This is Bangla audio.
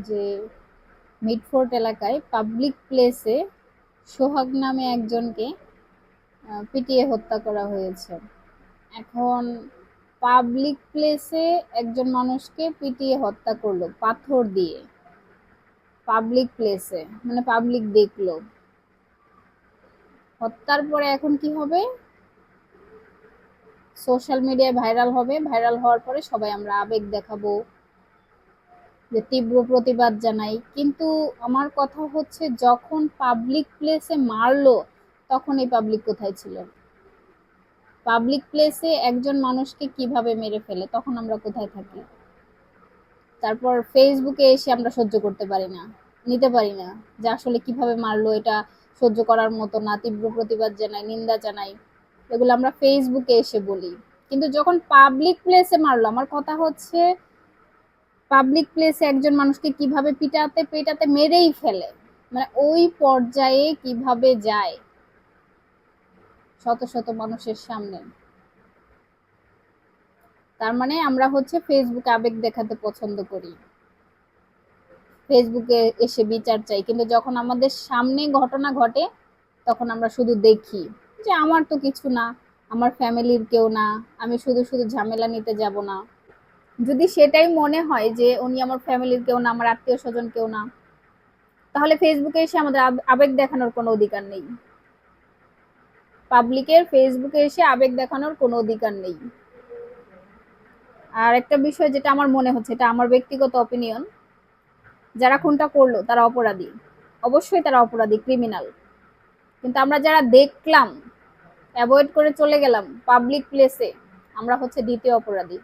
যে মিডফোর্ট এলাকায় পাবলিক প্লেসে সোহাগ নামে একজনকে পিটিয়ে হত্যা করা হয়েছে। এখন পাবলিক প্লেসে একজন মানুষকে পিটিয়ে হত্যা করলো পাথর দিয়ে, পাবলিক প্লেসে মানে পাবলিক দেখলো। হত্যার পরে এখন কি হবে? সোশ্যাল মিডিয়ায় ভাইরাল হবে, ভাইরাল হওয়ার পরে সবাই আমরা আবেগ দেখাবো, যে তীব্র প্রতিবাদ জানাই। কিন্তু আমার কথা হচ্ছে, যখন পাবলিক প্লেসে মারলো তখন এই পাবলিক কোথায় ছিল? পাবলিক প্লেসে একজন মানুষকে কিভাবে মেরে ফেলে তখন আমরা কোথায় থাকি? তারপর ফেসবুকে এসে আমরা সহ্য করতে পারি না, নিতে পারি না যে আসলে কিভাবে মারলো, এটা সহ্য করার মতো না, তীব্র প্রতিবাদ জানাই, নিন্দা জানাই, এগুলো আমরা ফেসবুকে এসে বলি। কিন্তু যখন পাবলিক প্লেসে মারলো, আমার কথা হচ্ছে পাবলিক প্লেসে একজন মানুষকে কিভাবে পিটাতে পেটাতে মেরেই ফেলে, মানে ওই পর্যায়ে কিভাবে যায় শত শত মানুষের সামনে। তার মানে আমরা হচ্ছে ফেসবুকে আবেগ দেখাতে পছন্দ করি, ফেসবুকে এসে বিচার চাই, কিন্তু যখন আমাদের সামনে ঘটনা ঘটে তখন আমরা শুধু দেখি যে আমার তো কিছু না, আমার ফ্যামিলির কেউ না, আমি শুধু শুধু ঝামেলা নিতে যাব না। যদি সেটাই মনে হয় যে উনি আমার ফ্যামিলির কেউ না, আমার আত্মীয় স্বজন কেউ না, তাহলে ফেসবুকে এসে আমাদের আবেগ দেখানোর কোনো অধিকার নেই। পাবলিকের ফেসবুকে এসে আবেগ দেখানোর কোনো অধিকার নেই। আর একটা বিষয় যেটা আমার মনে হচ্ছে, এটা আমার ব্যক্তিগত অপিনিয়ন, যারা খুনটা করলো তারা অপরাধী, অবশ্যই তারা অপরাধী, ক্রিমিনাল। কিন্তু আমরা যারা দেখলাম, অ্যাভয়েড করে চলে গেলাম পাবলিক প্লেসে, আমরা হচ্ছে দ্বিতীয় অপরাধী।